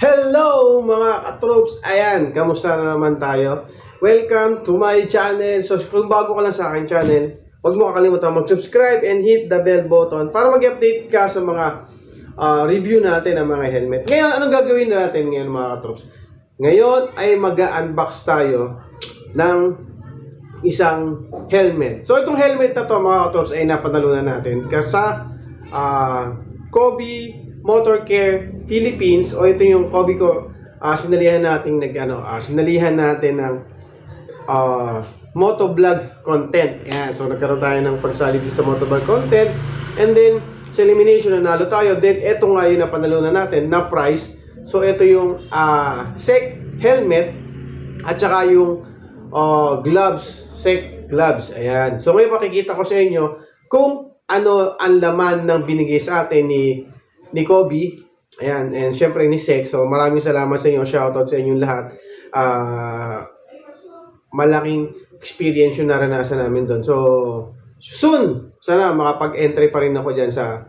Hello mga katroops! Ayan, kamusta na naman tayo? Welcome to my channel. So kung bago ka lang sa akin channel, huwag mo kakalimutan mag-subscribe and hit the bell button para mag-update ka sa mga review natin ng mga helmet. Ngayon, anong gagawin natin ngayon mga katroops? Ngayon ay mag-unbox tayo ng isang helmet. So itong helmet na to mga katroops ay napanalunan natin sa Kobe Motorcare Philippines, o ito yung Kobe ko, sinalihan natin sinalihan natin ng motovlog content. Yan, so nagkaroon tayo ng pagsali sa motovlog content, and then sa elimination nanalo tayo. Then ito nga yung napanalunan natin na prize. So ito yung SEC helmet at saka yung gloves, SEC gloves. Ayan, so ngayon makikita ko sa inyo kung ano ang laman ng binigay sa atin ni Kobe. Ayan, and syempre ni SEC. So maraming salamat sa inyo, shoutout sa inyong lahat. Malaking experience yung naranasan namin doon. So soon, sana makapag-entry pa rin ako dyan sa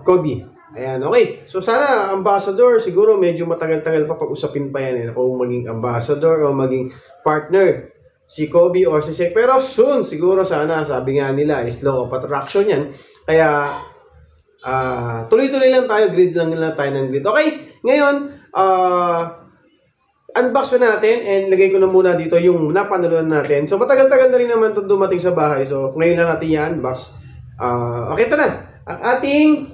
Kobe. Ayan, okay. So sana ambassador, siguro medyo matagal-tagal pa pag-usapin pa yan. Kung maging ambassador o maging partner si Kobe or si SEC. Pero soon, siguro sana, sabi nga nila, is law of attraction yan. Kaya tuloy-tuloy lang tayo, grid lang tayo ng grid. Okay, ngayon, unbox na natin and lagay ko na muna dito yung napanalunan natin. So, matagal-tagal na rin naman ito dumating sa bahay. So, ngayon na natin i-unbox. Okay, ito na. Ang ating,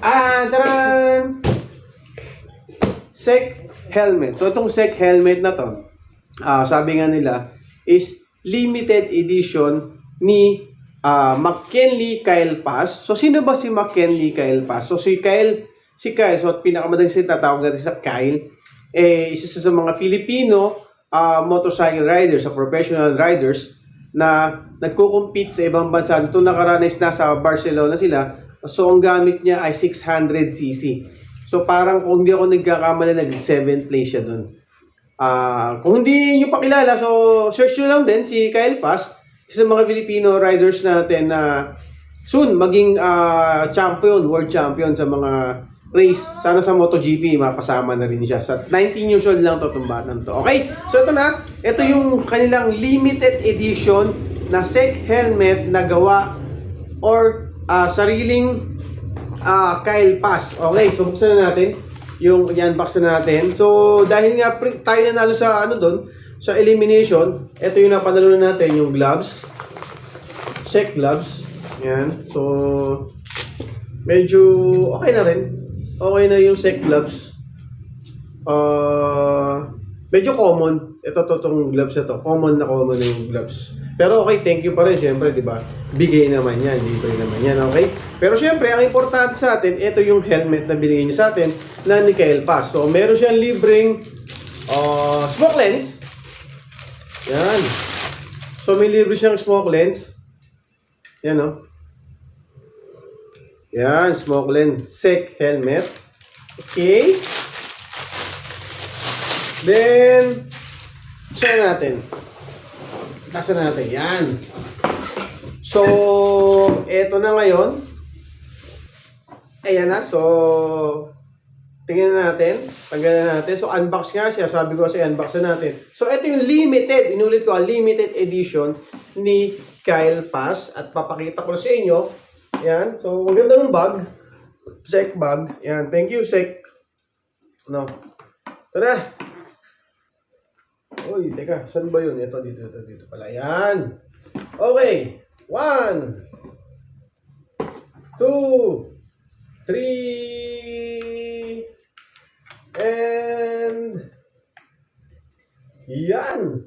taran! SEC helmet. So, itong SEC helmet na to, sabi nga nila, is limited edition ni McKinley Kyle Pass. So, sino ba si McKinley Kyle Pass? So, si Kyle, so pinakamadaling salita, tawag natin sa Kyle, isa sa mga Filipino motorcycle riders, professional riders na nagko-compete sa ibang bansa. Ito nakaraan is nasa Barcelona sila. So, ang gamit niya ay 600cc. So, parang kung hindi ako nagkakamali, nag-7th place siya doon. Kung hindi nyo pakilala, so search nyo lang din si Kyle Pass, isa sa mga Filipino riders natin na soon maging world champion sa mga race. Sana sa MotoGP makasama na rin siya. Sa 19 years old lang to, itong batang to. Okay, so ito na. Ito yung kanilang limited edition na SEC helmet na gawa or sariling Kyle Pass. Okay, so buksan na natin yung i-unbox na natin. So dahil nga tayo nanalo sa doon, sa elimination, ito yung napanalunan natin, yung gloves, SEC gloves. Yan. So medyo okay na rin. Okay na yung SEC gloves. Medyo common. Ito tong gloves na to. Common na yung gloves. Pero okay, thank you pa rin, syempre, di ba? Bigay naman yan, libre naman yan, okay? Pero syempre, ang importante sa atin, ito yung helmet na binigay niya sa atin na ni Kyle Pass. So, meron siyang libreng smoke lens. Yan. So, may libre siyang smoke lens. Yan, no? Yan, smoke lens, SEC helmet. Okay. Then, share natin. Tasa natin. Yan. So, eto na ngayon. Ayan na. So, tingnan natin. Tanggalan natin. So, unbox nga siya. Sabi ko kasi unbox na natin. So, ito yung limited. Inulit ko, limited edition ni Kyle Pass. At papakita ko sa inyo. Ayan. So, ang ganda ng bag. SEC bag. Ayan. Thank you, SEC. No. Ito na. Uy, teka, saan ba yun? Ito, dito pala. Yan. Okay. 1, 2, 3, and yan.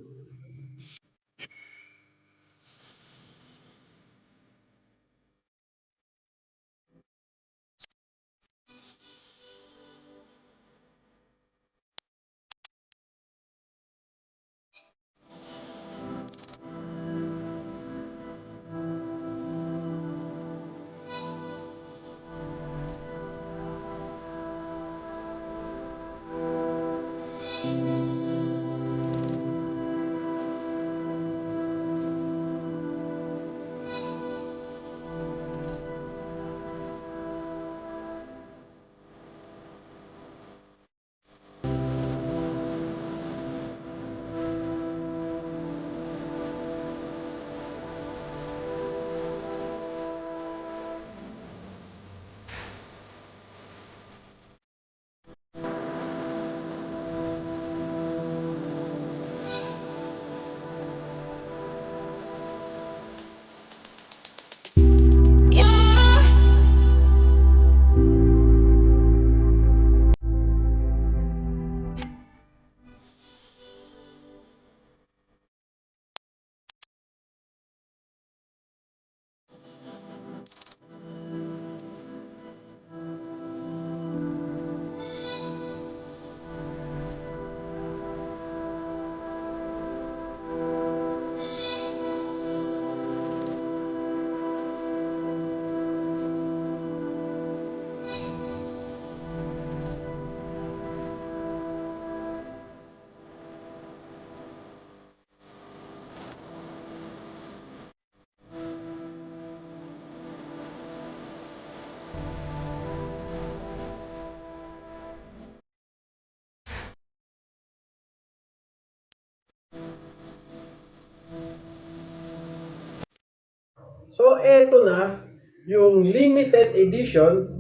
So, eto na yung limited edition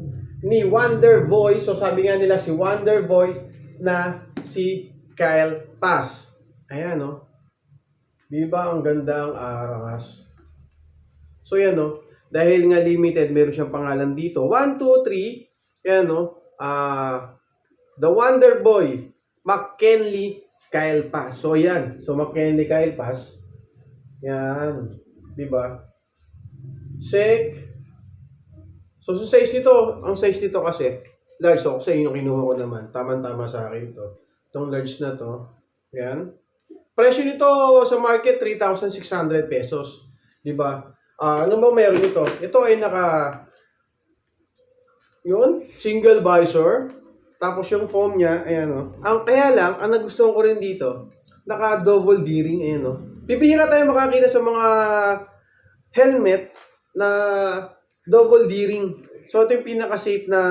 ni Wonder Boy. So, sabi nga nila si Wonder Boy na si Kyle Pass. Ayan, no? Di ba ang ganda ang aras? So, yan, no? Dahil nga limited, meron siyang pangalan dito. 1, 2, 3. Ayan, no? The Wonder Boy, McKinley Kyle Pass. So, yan. So, McKinley Kyle Pass. Yan. Di ba? Sec. So, sa size nito, ang size nito kasi, large. So, kasi yung kinuha ko naman. Tama-tama sa akin ito. Itong large na to. Yan. Presyo nito sa market, 3,600 pesos. Diba? Ano ba meron ito? Ito ay single visor. Tapos yung foam niya, ayan o. Kaya lang, ang nagustuhan ko rin dito, naka-double D-ring, ayan o. Bibihira tayo makakita sa mga helmet na double D-ring. So, ito yung pinaka-safe na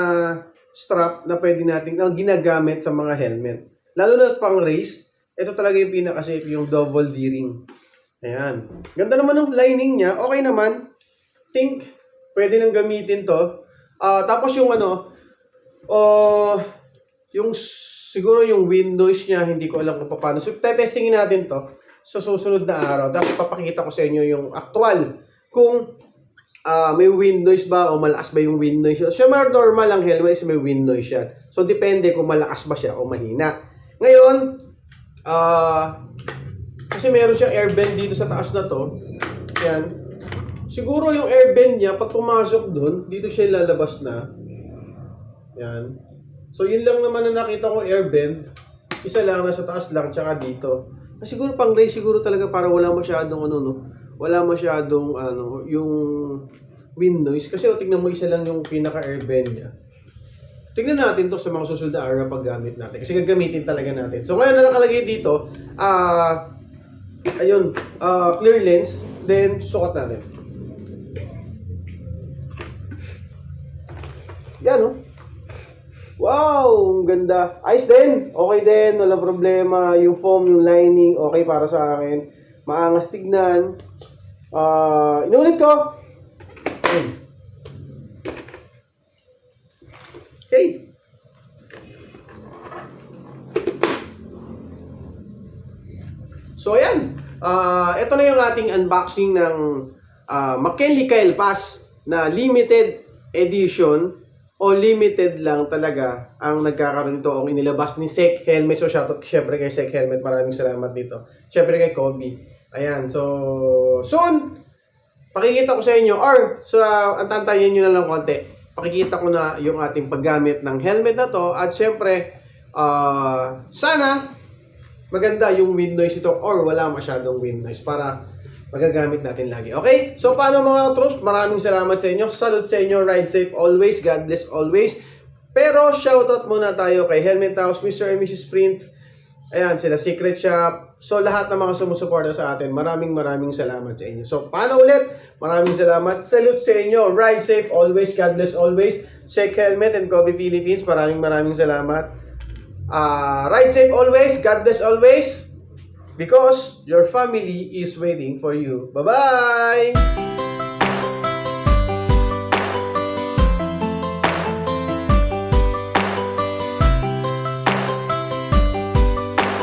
strap na pwede natin, ang ginagamit sa mga helmet. Lalo na pang race, ito talaga yung pinaka-safe, yung double D-ring. Ayan. Ganda naman ng lining niya. Okay naman. Think, pwede nang gamitin to. Tapos yung siguro yung windows niya, hindi ko alam kung paano. So, testingin natin to sa susunod na araw. Tapos papakita ko sa inyo yung actual. Kung may wind noise ba o malakas ba yung wind noise. Siya normal ang helmet is may wind noise siya. So, depende kung malakas ba siya o mahina. Ngayon, kasi meron siyang air vent dito sa taas na to. Yan. Siguro yung air vent niya, pag pumasok doon, dito siya lalabas na. Yan. So, yun lang naman na nakita ko air vent. Isa lang, nasa taas lang, tsaka dito. Siguro pang race, siguro talaga para wala masyadong wala masyadong yung wind noise. Kasi tingnan mo, isa lang yung pinaka-air vent niya. Tingnan natin to sa mga susunod na araw paggamit natin. Kasi gagamitin talaga natin. So ngayon na nakalagay dito, clear lens. Then, sukat natin. Yan, no? Wow! Ang ganda. Ayos din. Okay din. Wala problema. Yung foam, yung lining, okay para sa akin. Maangas tignan. Inulit ko. Okay. So, ayan. Ito na yung ating unboxing ng McKinley Kyle Pass na limited edition o limited lang talaga ang nagkakaroon nito o inilabas ni Sec Helmet. So, shoutout syempre kay Sec Helmet. Maraming salamat dito. Syempre kay Kobe. Ayan. So, soon, pakikita ko sa inyo or antantayin nyo na lang konti. Pakikita ko na yung ating paggamit ng helmet na to. At syempre, sana maganda yung wind noise ito or wala masyadong wind noise para magagamit natin lagi. Okay? So, paano mga troops? Maraming salamat sa inyo. Salute sa inyo. Ride safe always. God bless always. Pero, shoutout muna tayo kay Helmet House, Mr. and Mrs. Sprint. Ayan, sila Secret Shop. So, lahat ng mga sumusuporta sa atin. Maraming salamat sa inyo. So, paano ulit? Maraming salamat. Salute sa inyo. Ride safe always. God bless always. Check Helmet and Kobe Philippines. Maraming salamat. Ride safe always. God bless always. Because your family is waiting for you. Bye-bye!